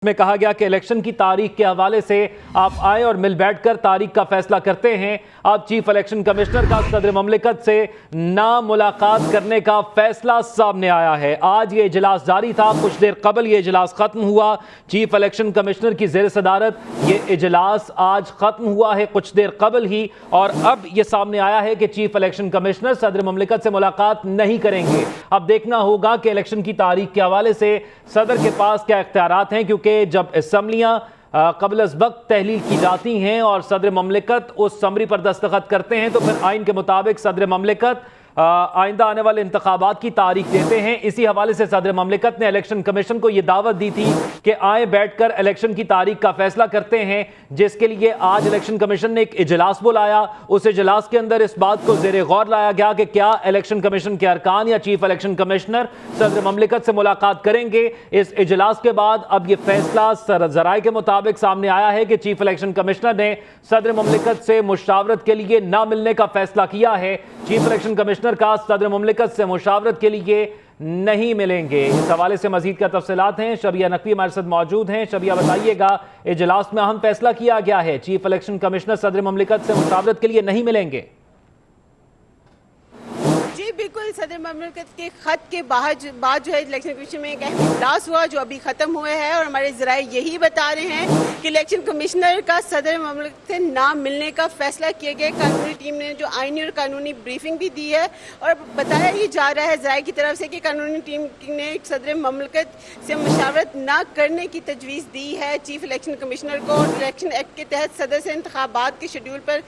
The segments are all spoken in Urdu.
میں کہا گیا کہ الیکشن کی تاریخ کے حوالے سے آپ آئیں اور مل بیٹھ کر تاریخ کا فیصلہ کرتے ہیں۔ اب چیف الیکشن کمشنر کا صدر مملکت سے نہ ملاقات کرنے کا فیصلہ سامنے آیا ہے۔ آج یہ اجلاس جاری تھا، کچھ دیر قبل یہ اجلاس ختم ہوا۔ چیف الیکشن کمشنر کی زیر صدارت یہ اجلاس آج ختم ہوا ہے کچھ دیر قبل ہی، اور اب یہ سامنے آیا ہے کہ چیف الیکشن کمشنر صدر مملکت سے ملاقات نہیں کریں گے۔ اب دیکھنا ہوگا کہ الیکشن کی تاریخ کے حوالے سے صدر کے پاس کیا اختیارات ہیں، کیونکہ جب اسمبلیاں قبل از وقت تحلیل کی جاتی ہیں اور صدر مملکت اس سمری پر دستخط کرتے ہیں تو پھر آئین کے مطابق صدر مملکت آئندہ آنے والے انتخابات کی تاریخ دیتے ہیں۔ اسی حوالے سے صدر مملکت نے الیکشن کمیشن کو یہ دعوت دی تھی کہ آئیں بیٹھ کر الیکشن کی تاریخ کا فیصلہ کرتے ہیں، جس کے لیے آج الیکشن کمیشن نے ایک اجلاس بلایا۔ اس اجلاس کے اندر اس بات کو زیر غور لایا گیا کہ کیا الیکشن کمیشن کے ارکان یا چیف الیکشن کمشنر صدر مملکت سے ملاقات کریں گے۔ اس اجلاس کے بعد اب یہ فیصلہ ذرائع کے مطابق سامنے آیا ہے کہ چیف الیکشن کمشنر نے صدر مملکت سے مشاورت کے لیے نہ ملنے کا فیصلہ کیا ہے۔ چیف الیکشن کمشنر کا صدر مملکت سے مشاورت کے لیے نہیں ملیں گے۔ اس حوالے سے مزید کیا تفصیلات ہیں، شبیہ نقوی ہمارے ساتھ موجود ہیں۔ شبیہ بتائیے گا، اجلاس میں اہم فیصلہ کیا گیا ہے، چیف الیکشن کمشنر صدر مملکت سے مشاورت کے لیے نہیں ملیں گے۔ جی بالکل، صدر مملکت کے خط کے بعد جو ہے الیکشن کمیشن میں ایک اہم اجلاس ہوا جو ابھی ختم ہوئے ہے، اور ہمارے ذرائع یہی بتا رہے ہیں کہ الیکشن کمشنر کا صدر مملکت سے نہ ملنے کا فیصلہ کیا گیا۔ قانونی ٹیم نے جو آئینی اور قانونی بریفنگ بھی دی ہے، اور بتایا یہ جا رہا ہے ذرائع کی طرف سے کہ قانونی ٹیم نے صدر مملکت سے مشاورت نہ کرنے کی تجویز دی ہے چیف الیکشن کمشنر کو، اور الیکشن ایکٹ کے تحت صدر سے انتخابات کے شیڈول پر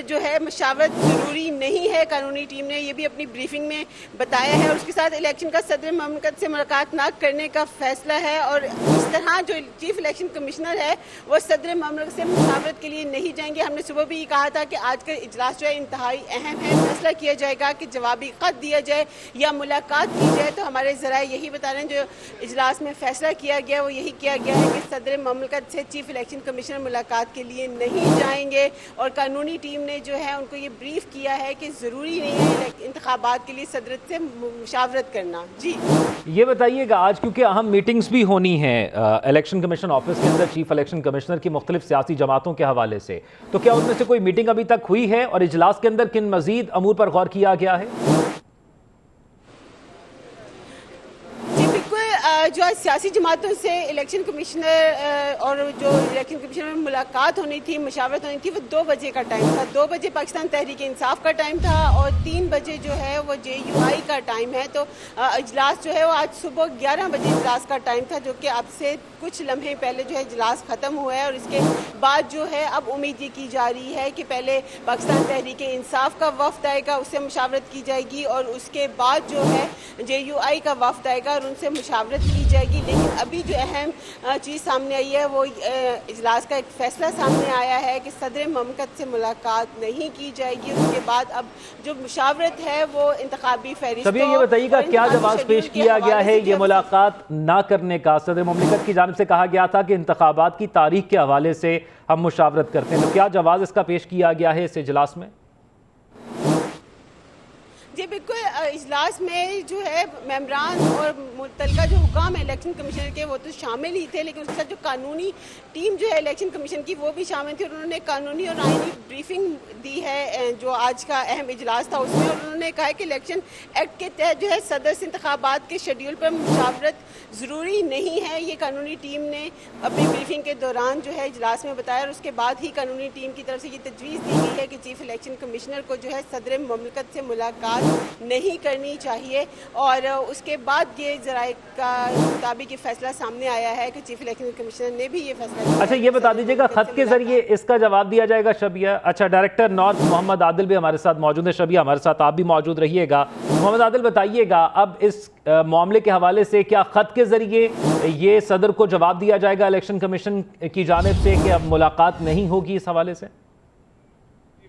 جو ہے مشاورت ضروری نہیں ہے۔ قانونی ٹیم نے یہ بھی اپنی بریفنگ میں بتایا ہے، اور اس کے ساتھ الیکشن کا صدر مملکت سے ملاقات نہ کرنے کا فیصلہ ہے، اور اس طرح جو چیف الیکشن کمشنر ہے وہ صدر مملکت سے مشاورت کے لیے نہیں جائیں گے۔ ہم نے صبح بھی یہ کہا تھا کہ آج کا اجلاس جو ہے انتہائی اہم ہے، فیصلہ کیا جائے گا کہ جوابی خط دیا جائے یا ملاقات کی جائے۔ تو ہمارے ذرائع یہی بتا رہے ہیں جو اجلاس میں فیصلہ کیا گیا وہ یہی کیا گیا ہے کہ صدر مملکت سے چیف الیکشن کمشنر ملاقات کے لیے نہیں جائیں گے، اور قانونی ٹیم نے جو ہے ان کو یہ بریف کیا ہے کہ ضروری نہیں ہے انتخابات کے لیے صدرت سے مشاورت کرنا۔ جی یہ بتائیے گا، آج کیونکہ اہم میٹنگز بھی ہونی ہیں الیکشن کمیشن آفس کے اندر چیف الیکشن کمشنر کی مختلف سیاسی جماعتوں کے حوالے سے، تو کیا ان میں سے کوئی میٹنگ ابھی تک ہوئی ہے، اور اجلاس کے اندر کن مزید امور پر غور کیا گیا ہے؟ جو سیاسی جماعتوں سے الیکشن کمشنر اور جو الیکشن کمشنر میں ملاقات ہونی تھی، مشاورت ہونی تھی، وہ 2 بجے کا ٹائم تھا۔ 2 بجے پاکستان تحریک انصاف کا ٹائم تھا، اور 3 بجے جو ہے وہ JUI کا ٹائم ہے۔ تو اجلاس جو ہے وہ آج صبح 11 بجے اجلاس کا ٹائم تھا، جو کہ اب سے کچھ لمحے پہلے جو ہے اجلاس ختم ہوا ہے، اور اس کے بعد جو ہے اب امید یہ کی جا رہی ہے کہ پہلے پاکستان تحریک انصاف کا وفد آئے گا، اس سے مشاورت کی جائے گی، اور اس کے بعد جو ہے JUI کا وفد آئے گا اور ان سے مشاورت کی جائے گی۔ لیکن ابھی جو اہم چیز سامنے آئی ہے وہ اجلاس کا ایک فیصلہ سامنے آیا ہے کہ صدر مملکت سے ملاقات نہیں کی جائے گی۔ اس کے بعد اب جو مشاورت ہے وہ انتخابی فہرست۔ شبیہ یہ بتائیے گا، کیا جواز پیش کیا گیا ہے یہ ملاقات نہ کرنے کا؟ صدر مملکت کی جانب سے کہا گیا تھا کہ انتخابات کی تاریخ کے حوالے سے ہم مشاورت کرتے ہیں، تو کیا جواز اس کا پیش کیا گیا ہے اس اجلاس میں؟ جی بالکل، اجلاس میں جو ہے ممبران اور متعلقہ جو حکام ہیں الیکشن کمیشن کے وہ تو شامل ہی تھے، لیکن اس کے ساتھ جو قانونی ٹیم جو ہے الیکشن کمیشن کی وہ بھی شامل تھی، اور انہوں نے قانونی اور آئینی بریفنگ دی ہے جو آج کا اہم اجلاس تھا اس میں، اور انہوں نے کہا کہ الیکشن ایکٹ کے تحت جو ہے صدر سے انتخابات کے شیڈول پر مشاورت ضروری نہیں ہے۔ یہ قانونی ٹیم نے اپنی بریفنگ کے دوران جو ہے اجلاس میں بتایا، اور اس کے بعد ہی قانونی ٹیم کی طرف سے یہ تجویز دی گئی ہے کہ چیف الیکشن کمشنر کو جو ہے صدر مملکت سے ملاقات نہیں کرنی چاہیے، اور اس کے بعد یہ ذرائع کا مطابق یہ فیصلہ سامنے آیا ہے کہ چیف الیکشن کمشنر نے بھی یہ فیصلہ کیا۔ اچھا یہ بتا دیجیے گا، خط کے ذریعے اس کا جواب دیا جائے گا شبیہ؟ اچھا، ڈائریکٹر نارتھ محمد عادل بھی ہمارے ساتھ موجود ہیں۔ شبیہ ہمارے ساتھ آپ بھی موجود رہیے گا۔ محمد عادل بتائیے گا، اب اس معاملے کے حوالے سے کیا خط کے ذریعے یہ صدر کو جواب دیا جائے گا الیکشن کمیشن کی جانب سے کہ اب ملاقات نہیں ہوگی اس حوالے سے؟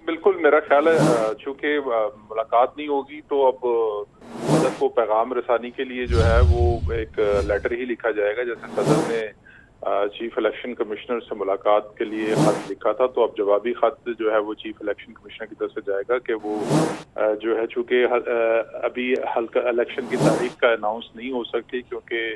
بالکل، میرا خیال ہے چونکہ ملاقات نہیں ہوگی تو اب صدر کو پیغام رسانی کے لیے جو ہے وہ ایک لیٹر ہی لکھا جائے گا، جیسے صدر نے چیف الیکشن کمشنر سے ملاقات کے لیے خط لکھا تھا، تو اب جوابی خط جو ہے وہ چیف الیکشن کمشنر کی طرف سے جائے گا کہ وہ جو ہے چونکہ ابھی حلقہ الیکشن کی تاریخ کا اناؤنس نہیں ہو سکتی، کیونکہ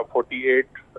48